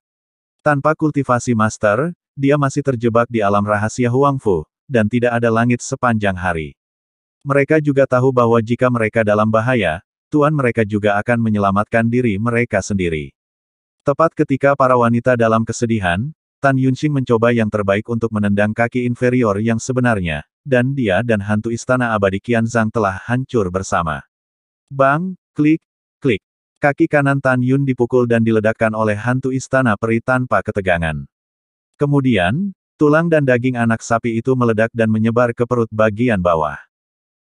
Tanpa kultivasi master, dia masih terjebak di alam rahasia Huangfu, dan tidak ada langit sepanjang hari. Mereka juga tahu bahwa jika mereka dalam bahaya, tuan mereka juga akan menyelamatkan diri mereka sendiri. Tepat ketika para wanita dalam kesedihan, Tan Yunxing mencoba yang terbaik untuk menendang kaki inferior yang sebenarnya, dan dia dan hantu istana abadi Qianzhang telah hancur bersama. Bang, klik, klik. Kaki kanan Tan Yun dipukul dan diledakkan oleh hantu istana peri tanpa ketegangan. Kemudian, tulang dan daging anak sapi itu meledak dan menyebar ke perut bagian bawah.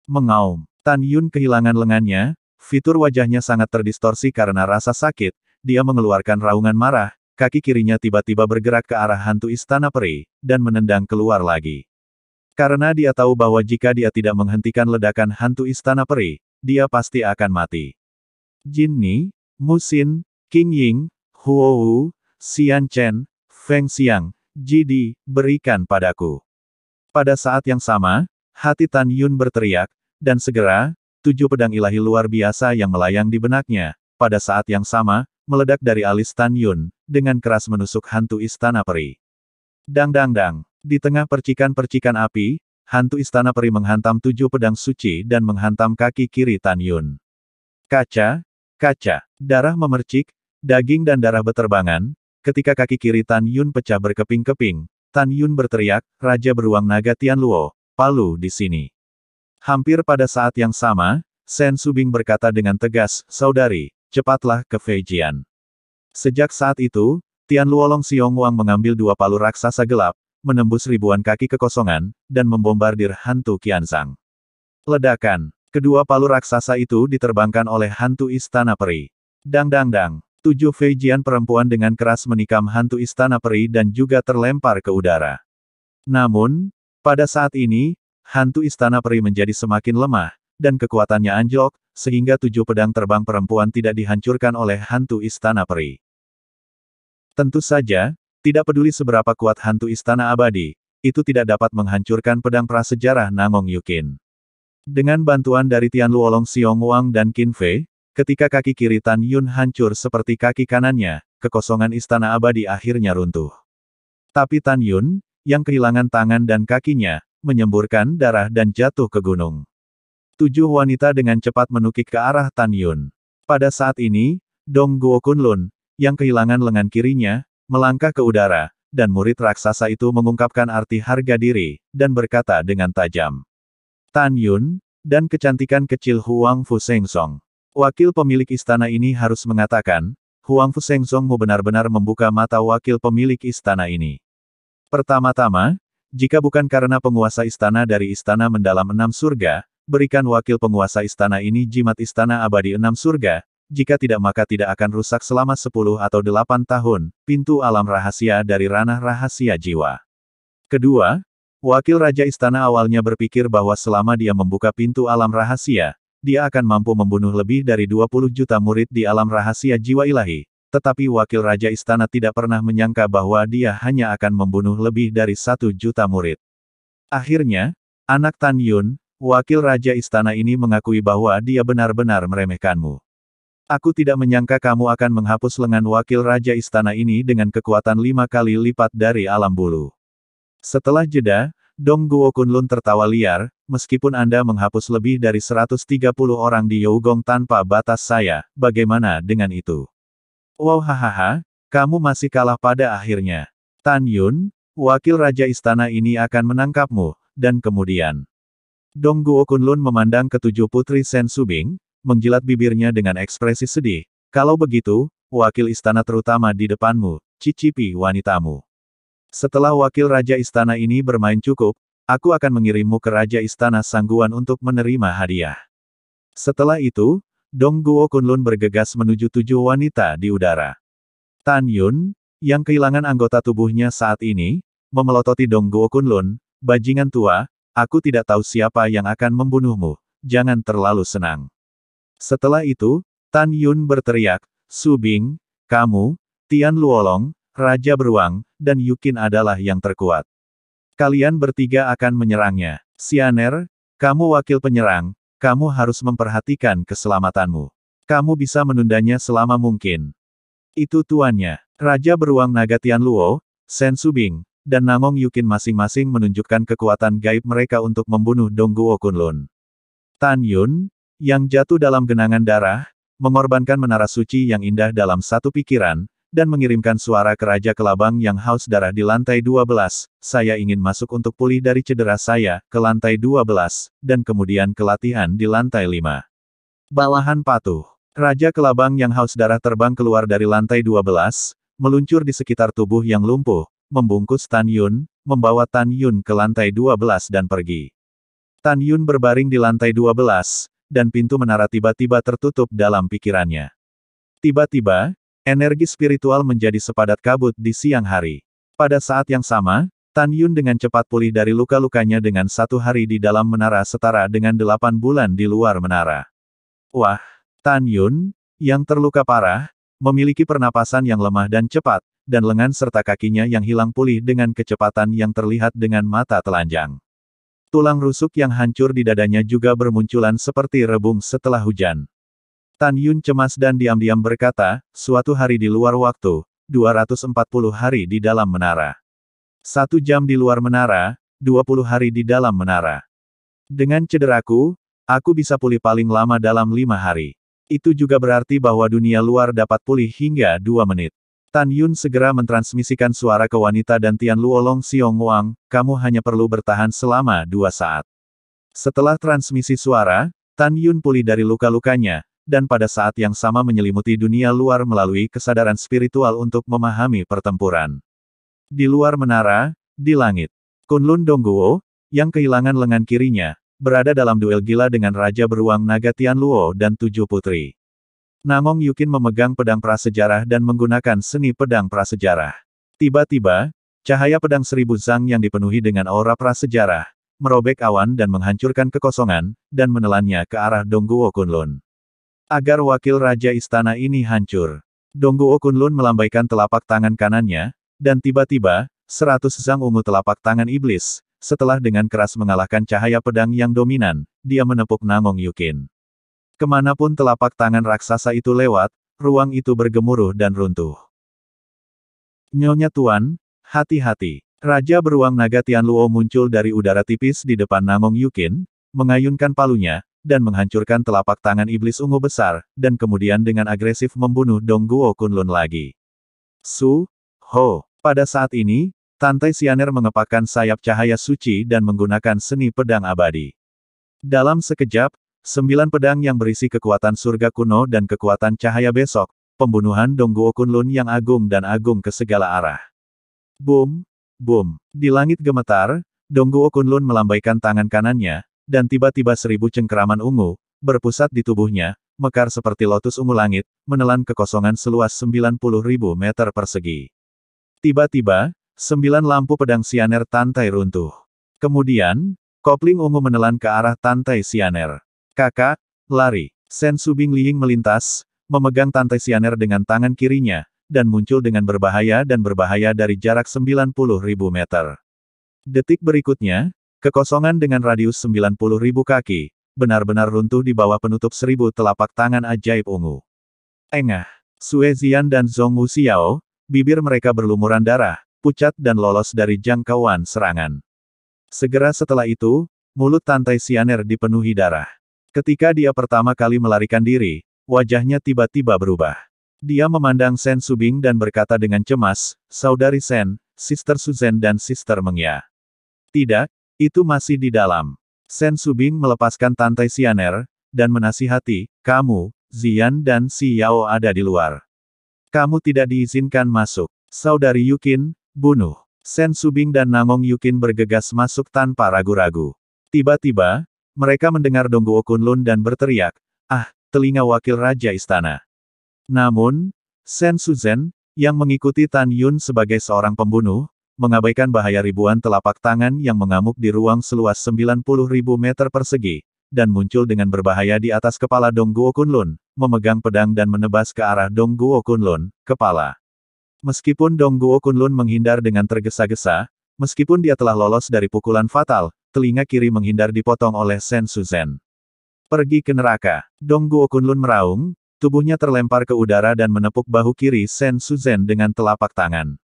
Mengaum. Tan Yun kehilangan lengannya, fitur wajahnya sangat terdistorsi karena rasa sakit, dia mengeluarkan raungan marah, kaki kirinya tiba-tiba bergerak ke arah hantu istana peri, dan menendang keluar lagi. Karena dia tahu bahwa jika dia tidak menghentikan ledakan hantu istana peri, dia pasti akan mati. Jin Ni, Mu Xin, Qing Ying, Huo Wu, Xian Chen, Feng Xiang, Ji Di, berikan padaku. Pada saat yang sama, hati Tan Yun berteriak, dan segera, 7 pedang ilahi luar biasa yang melayang di benaknya, pada saat yang sama, meledak dari alis Tan Yun, dengan keras menusuk hantu istana peri. Dang dang dang. Di tengah percikan-percikan api, hantu istana peri menghantam 7 pedang suci dan menghantam kaki kiri Tan Yun. Kaca, kaca, darah memercik, daging dan darah beterbangan, ketika kaki kiri Tan Yun pecah berkeping-keping, Tan Yun berteriak, Raja Beruang Naga Tianluo, palu di sini. Hampir pada saat yang sama, Shen Subing berkata dengan tegas, saudari, cepatlah ke Feijian. Sejak saat itu, Tianluo Long Xiongwang mengambil 2 palu raksasa gelap, menembus ribuan kaki kekosongan, dan membombardir hantu Qianzhang. Ledakan. Kedua palu raksasa itu diterbangkan oleh hantu istana peri. Dang dang dang. 7 Feijian perempuan dengan keras menikam hantu istana peri dan juga terlempar ke udara. Namun, pada saat ini, hantu istana peri menjadi semakin lemah, dan kekuatannya anjlok, sehingga 7 pedang terbang perempuan tidak dihancurkan oleh hantu istana peri. Tentu saja, tidak peduli seberapa kuat hantu istana abadi, itu tidak dapat menghancurkan pedang prasejarah Nangong Yukin. Dengan bantuan dari Tianluo Long Xiongwang dan Qin Fei, ketika kaki kiri Tan Yun hancur seperti kaki kanannya, kekosongan istana abadi akhirnya runtuh. Tapi Tan Yun, yang kehilangan tangan dan kakinya, menyemburkan darah dan jatuh ke gunung. 7 wanita dengan cepat menukik ke arah Tan Yun. Pada saat ini, Dong Guo Kunlun, yang kehilangan lengan kirinya, melangkah ke udara, dan murid raksasa itu mengungkapkan arti harga diri, dan berkata dengan tajam. Tan Yun, dan kecantikan kecil Huang Fu Sengsong. Wakil pemilik istana ini harus mengatakan, Huang Fu Sengsongmu benar-benar membuka mata wakil pemilik istana ini. Pertama-tama, jika bukan karena penguasa istana dari istana mendalam 6 surga, berikan wakil penguasa istana ini jimat istana abadi 6 surga, jika tidak maka tidak akan rusak selama 10 atau 8 tahun, pintu alam rahasia dari ranah rahasia jiwa. Kedua, wakil raja istana awalnya berpikir bahwa selama dia membuka pintu alam rahasia, dia akan mampu membunuh lebih dari 20 juta murid di alam rahasia jiwa ilahi, tetapi wakil raja istana tidak pernah menyangka bahwa dia hanya akan membunuh lebih dari 1 juta murid. Akhirnya, anak Tan Yun, wakil raja istana ini mengakui bahwa dia benar-benar meremehkanmu. Aku tidak menyangka kamu akan menghapus lengan wakil raja istana ini dengan kekuatan 5 kali lipat dari alam bulu. Setelah jeda, Dong Guo Kunlun tertawa liar, meskipun Anda menghapus lebih dari 130 orang di Yougong tanpa batas saya, bagaimana dengan itu? Wow hahaha, kamu masih kalah pada akhirnya. Tan Yun, wakil raja istana ini akan menangkapmu, dan kemudian. Dong Guo Kunlun memandang ke-7 putri Shen Subing, menjilat bibirnya dengan ekspresi sedih. Kalau begitu, wakil istana terutama di depanmu, cicipi wanitamu. Setelah wakil raja istana ini bermain cukup, aku akan mengirimmu ke raja istana Sangguan untuk menerima hadiah. Setelah itu, Dong Guo Kunlun bergegas menuju 7 wanita di udara. Tan Yun, yang kehilangan anggota tubuhnya saat ini, memelototi Dong Guo Kunlun, bajingan tua, aku tidak tahu siapa yang akan membunuhmu, jangan terlalu senang. Setelah itu, Tan Yun berteriak, Subing, kamu, Tian Luolong, Raja Beruang, dan Yukin adalah yang terkuat. Kalian bertiga akan menyerangnya. Xianer, kamu wakil penyerang, kamu harus memperhatikan keselamatanmu. Kamu bisa menundanya selama mungkin. Itu tuannya. Raja Beruang Naga Tianluo, Shen Subing, dan Nangong Yukin masing-masing menunjukkan kekuatan gaib mereka untuk membunuh Dong Guo Kunlun. Tan Yun, yang jatuh dalam genangan darah, mengorbankan menara suci yang indah dalam satu pikiran, dan mengirimkan suara ke Raja Kelabang yang haus darah di lantai 12, saya ingin masuk untuk pulih dari cedera saya, ke lantai 12, dan kemudian ke latihan di lantai 5. Bawahan patuh. Raja Kelabang yang haus darah terbang keluar dari lantai 12, meluncur di sekitar tubuh yang lumpuh, membungkus Tan Yun, membawa Tan Yun ke lantai 12 dan pergi. Tan Yun berbaring di lantai 12, dan pintu menara tiba-tiba tertutup dalam pikirannya. Tiba-tiba, energi spiritual menjadi sepadat kabut di siang hari. Pada saat yang sama, Tan Yun dengan cepat pulih dari luka-lukanya dengan 1 hari di dalam menara setara dengan 8 bulan di luar menara. Wah, Tan Yun, yang terluka parah, memiliki pernapasan yang lemah dan cepat, dan lengan serta kakinya yang hilang pulih dengan kecepatan yang terlihat dengan mata telanjang. Tulang rusuk yang hancur di dadanya juga bermunculan seperti rebung setelah hujan. Tan Yun cemas dan diam-diam berkata, suatu hari di luar waktu, 240 hari di dalam menara. 1 jam di luar menara, 20 hari di dalam menara. Dengan cederaku, aku bisa pulih paling lama dalam 5 hari. Itu juga berarti bahwa dunia luar dapat pulih hingga 2 menit. Tan Yun segera mentransmisikan suara ke wanita dan Tian Luo Long Xiong Wang, kamu hanya perlu bertahan selama 2 saat. Setelah transmisi suara, Tan Yun pulih dari luka-lukanya, dan pada saat yang sama menyelimuti dunia luar melalui kesadaran spiritual untuk memahami pertempuran. Di luar menara, di langit, Kunlun Dongguo, yang kehilangan lengan kirinya, berada dalam duel gila dengan Raja Beruang Naga Tian Luo dan 7 putri. Namong Yukin memegang pedang prasejarah dan menggunakan seni pedang prasejarah. Tiba-tiba, cahaya pedang 1000 zang yang dipenuhi dengan aura prasejarah, merobek awan dan menghancurkan kekosongan, dan menelannya ke arah Dongguo Kunlun. Agar wakil Raja Istana ini hancur, Dongguo Kunlun melambaikan telapak tangan kanannya, dan tiba-tiba, 100 zang ungu telapak tangan iblis, setelah dengan keras mengalahkan cahaya pedang yang dominan, dia menepuk Namong Yukin. Kemanapun telapak tangan raksasa itu lewat, ruang itu bergemuruh dan runtuh. Nyonya Tuan, hati-hati. Raja Beruang Naga Tian Luo muncul dari udara tipis di depan Namong Yukin, mengayunkan palunya, dan menghancurkan telapak tangan iblis ungu besar, dan kemudian dengan agresif membunuh Dongguo Kunlun lagi. Su, Ho. Pada saat ini, Tantai Sianer mengepakkan sayap cahaya suci dan menggunakan seni pedang abadi. Dalam sekejap, 9 pedang yang berisi kekuatan surga kuno dan kekuatan cahaya besok, pembunuhan Dongguo Kunlun yang agung dan agung ke segala arah. Boom, boom. Di langit gemetar, Dongguo Kunlun melambaikan tangan kanannya, dan tiba-tiba 1000 cengkeraman ungu, berpusat di tubuhnya, mekar seperti lotus ungu langit, menelan kekosongan seluas 90.000 meter persegi. Tiba-tiba, 9 lampu pedang Sianer Tantai runtuh. Kemudian, kopling ungu menelan ke arah Tantai Sianer. Kakak, lari. Sen Subing Liing melintas, memegang Tantai Sianer dengan tangan kirinya, dan muncul dengan berbahaya dari jarak 90.000 meter. Detik berikutnya, kekosongan dengan radius 90.000 kaki, benar-benar runtuh di bawah penutup 1000 telapak tangan ajaib ungu. Engah. Sue Zian dan Zhong Wuxiao, bibir mereka berlumuran darah, pucat dan lolos dari jangkauan serangan. Segera setelah itu, mulut Tantai Sianer dipenuhi darah. Ketika dia pertama kali melarikan diri, wajahnya tiba-tiba berubah. Dia memandang Sen Subing dan berkata dengan cemas, Saudari Sen, Sister Suzen dan Sister Mengya. Tidak, itu masih di dalam. Sen Subing melepaskan Tantai Sianer, dan menasihati, kamu, Zian dan Si Yao ada di luar. Kamu tidak diizinkan masuk. Saudari Yukin, bunuh. Sen Subing dan Namong Yukin bergegas masuk tanpa ragu-ragu. Tiba-tiba, mereka mendengar Dongguo Kunlun dan berteriak, ah, telinga wakil Raja Istana. Namun, Sen Suzen, yang mengikuti Tan Yun sebagai seorang pembunuh, mengabaikan bahaya ribuan telapak tangan yang mengamuk di ruang seluas 90.000 meter persegi, dan muncul dengan berbahaya di atas kepala Dongguo Kunlun, memegang pedang dan menebas ke arah Dongguo Kunlun, kepala. Meskipun Dongguo Kunlun menghindar dengan tergesa-gesa, meskipun dia telah lolos dari pukulan fatal, telinga kiri menghindar dipotong oleh Sen Suzen. Pergi ke neraka. Dongguo Kunlun meraung, tubuhnya terlempar ke udara dan menepuk bahu kiri Sen Suzen dengan telapak tangan.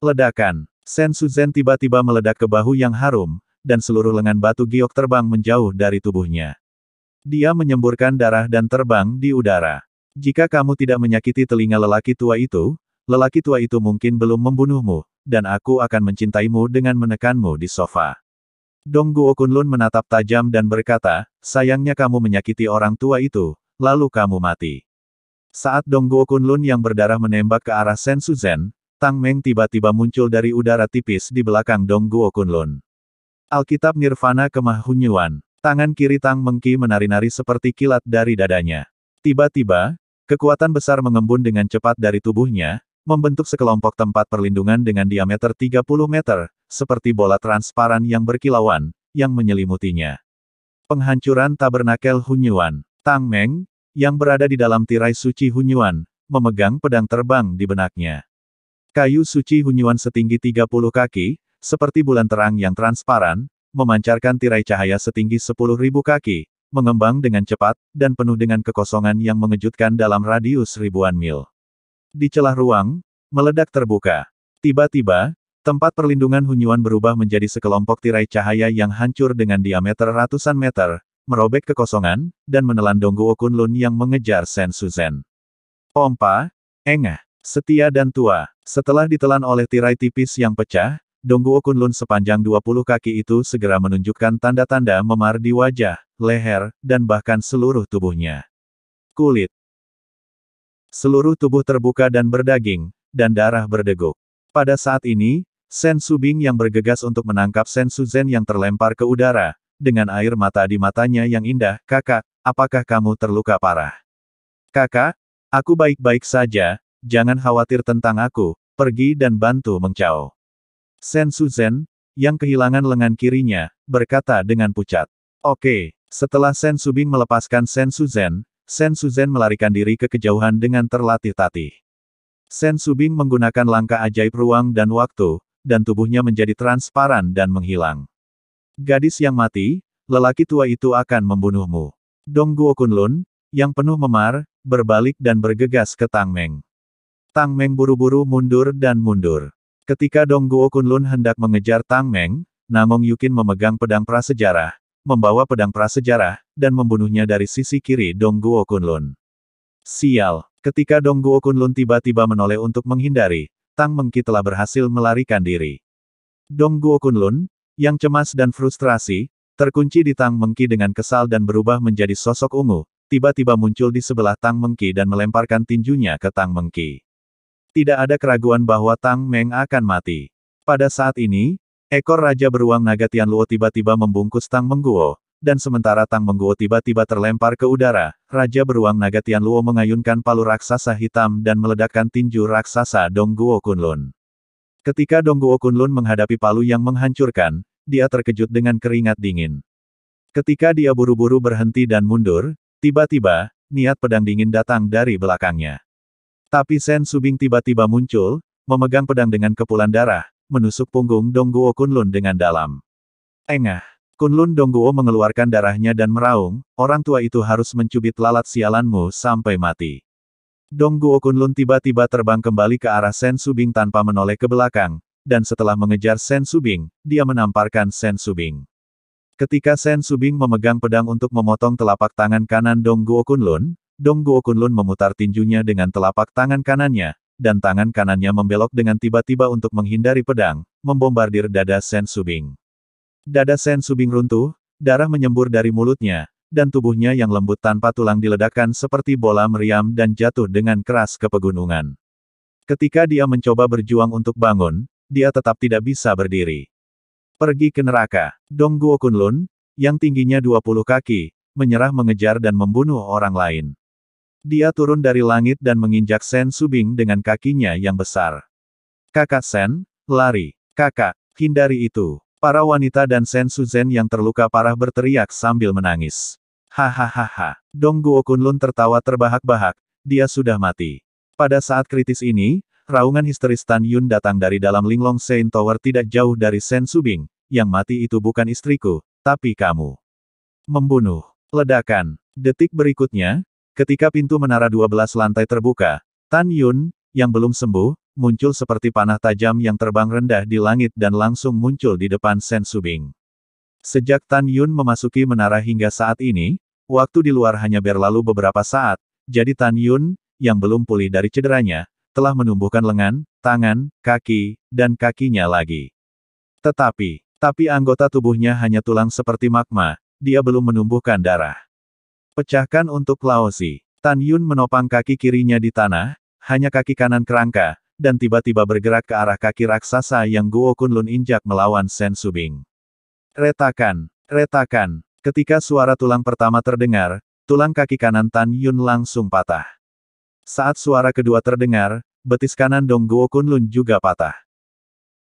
Ledakan. Sen Suzen tiba-tiba meledak ke bahu yang harum, dan seluruh lengan batu giok terbang menjauh dari tubuhnya. Dia menyemburkan darah dan terbang di udara. Jika kamu tidak menyakiti telinga lelaki tua itu mungkin belum membunuhmu, dan aku akan mencintaimu dengan menekanmu di sofa. Dongguo Kunlun menatap tajam dan berkata, sayangnya kamu menyakiti orang tua itu, lalu kamu mati. Saat Dongguo Kunlun yang berdarah menembak ke arah Sen Suzen, Tang Meng tiba-tiba muncul dari udara tipis di belakang Dongguo Kunlun. Alkitab Nirvana Kemah Hunyuan. Tangan kiri Tang Mengki menari-nari seperti kilat dari dadanya. Tiba-tiba, kekuatan besar mengembun dengan cepat dari tubuhnya, membentuk sekelompok tempat perlindungan dengan diameter 30 meter, seperti bola transparan yang berkilauan, yang menyelimutinya. Penghancuran Tabernakel Hunyuan. Tang Meng, yang berada di dalam tirai suci Hunyuan, memegang pedang terbang di benaknya. Kayu suci Hunyuan setinggi 30 kaki, seperti bulan terang yang transparan, memancarkan tirai cahaya setinggi 10.000 kaki, mengembang dengan cepat, dan penuh dengan kekosongan yang mengejutkan dalam radius ribuan mil. Di celah ruang, meledak terbuka. Tiba-tiba, Tempat perlindungan Hunyuan berubah menjadi sekelompok tirai cahaya yang hancur dengan diameter ratusan meter, merobek kekosongan, dan menelan Dongguo Kunlun yang mengejar Sen Suzhen. Pompa, engah, setia dan tua. Setelah ditelan oleh tirai tipis yang pecah, Dongguo Kunlun sepanjang 20 kaki itu segera menunjukkan tanda-tanda memar di wajah, leher, dan bahkan seluruh tubuhnya. Kulit. Seluruh tubuh terbuka dan berdaging, dan darah berdeguk. Pada saat ini, Sen Subing yang bergegas untuk menangkap Sen Suzhen yang terlempar ke udara, dengan air mata di matanya yang indah, "Kakak, apakah kamu terluka parah?" "Kakak, aku baik-baik saja, jangan khawatir tentang aku, pergi dan bantu Meng Chao." Sen Suzhen, yang kehilangan lengan kirinya, berkata dengan pucat. "Oke." Setelah Sen Subing melepaskan Sen Suzhen melarikan diri ke kejauhan dengan terlatih-tatih. Sen Subing menggunakan langkah ajaib ruang dan waktu, dan tubuhnya menjadi transparan dan menghilang. "Gadis yang mati, lelaki tua itu akan membunuhmu." Dongguo Kunlun, yang penuh memar, berbalik dan bergegas ke Tang Meng. Tang Meng buru-buru mundur dan mundur. Ketika Dongguo Kunlun hendak mengejar Tang Meng, Namong Yukin memegang pedang prasejarah, membawa pedang prasejarah, dan membunuhnya dari sisi kiri Dongguo Kunlun. Sial, ketika Dongguo Kunlun tiba-tiba menoleh untuk menghindari, Tang Mengki telah berhasil melarikan diri. Dongguo Kunlun, yang cemas dan frustrasi, terkunci di Tang Mengki dengan kesal dan berubah menjadi sosok ungu, tiba-tiba muncul di sebelah Tang Mengki dan melemparkan tinjunya ke Tang Mengki. Tidak ada keraguan bahwa Tang Meng akan mati. Pada saat ini, ekor Raja Beruang Naga Tianluo tiba-tiba membungkus Tang Mengguo, dan sementara Tang Mengguo tiba-tiba terlempar ke udara, Raja Beruang Naga Tianluo mengayunkan palu raksasa hitam dan meledakkan tinju raksasa Dongguo Kunlun. Ketika Dongguo Kunlun menghadapi palu yang menghancurkan, dia terkejut dengan keringat dingin. Ketika dia buru-buru berhenti dan mundur, tiba-tiba, niat pedang dingin datang dari belakangnya. Tapi Sen Subing tiba-tiba muncul, memegang pedang dengan kepulan darah, menusuk punggung Dongguo Kunlun dengan dalam. Engah. Kunlun Dongguo mengeluarkan darahnya dan meraung, "Orang tua itu harus mencubit lalat sialanmu sampai mati." Dongguo Kunlun tiba-tiba terbang kembali ke arah Sen Subing tanpa menoleh ke belakang, dan setelah mengejar Sen Subing, dia menamparkan Sen Subing. Ketika Sen Subing memegang pedang untuk memotong telapak tangan kanan Dongguo Kunlun memutar tinjunya dengan telapak tangan kanannya, dan tangan kanannya membelok dengan tiba-tiba untuk menghindari pedang, membombardir dada Sen Subing. Dada Sen Subing runtuh, darah menyembur dari mulutnya, dan tubuhnya yang lembut tanpa tulang diledakkan seperti bola meriam dan jatuh dengan keras ke pegunungan. Ketika dia mencoba berjuang untuk bangun, dia tetap tidak bisa berdiri. Pergi ke neraka. Dongguo Kunlun, yang tingginya 20 kaki, menyerah mengejar dan membunuh orang lain. Dia turun dari langit dan menginjak Sen Subing dengan kakinya yang besar. "Kakak Sen, lari. Kakak, hindari itu." Para wanita dan Sen Suzhen yang terluka parah berteriak sambil menangis. Hahaha. Dongguo Kunlun tertawa terbahak-bahak, dia sudah mati. Pada saat kritis ini, raungan histeris Tan Yun datang dari dalam Linglong Sein Tower tidak jauh dari Sen Subing. "Yang mati itu bukan istriku, tapi kamu." Membunuh. Ledakan. Detik berikutnya, ketika pintu menara 12 lantai terbuka, Tan Yun, yang belum sembuh, muncul seperti panah tajam yang terbang rendah di langit dan langsung muncul di depan Sen Subing. Sejak Tan Yun memasuki menara hingga saat ini, waktu di luar hanya berlalu beberapa saat, jadi Tan Yun, yang belum pulih dari cederanya, telah menumbuhkan lengan, tangan, kaki, dan kakinya lagi. Tetapi anggota tubuhnya hanya tulang seperti magma, dia belum menumbuhkan darah. Pecahkan untuk Laozi. Tan Yun menopang kaki kirinya di tanah, hanya kaki kanan kerangka, dan tiba-tiba bergerak ke arah kaki raksasa yang Guo Kunlun injak melawan Sen Subing. Retakan. Retakan. Ketika suara tulang pertama terdengar, tulang kaki kanan Tan Yun langsung patah. Saat suara kedua terdengar, betis kanan Dongguo Kunlun juga patah.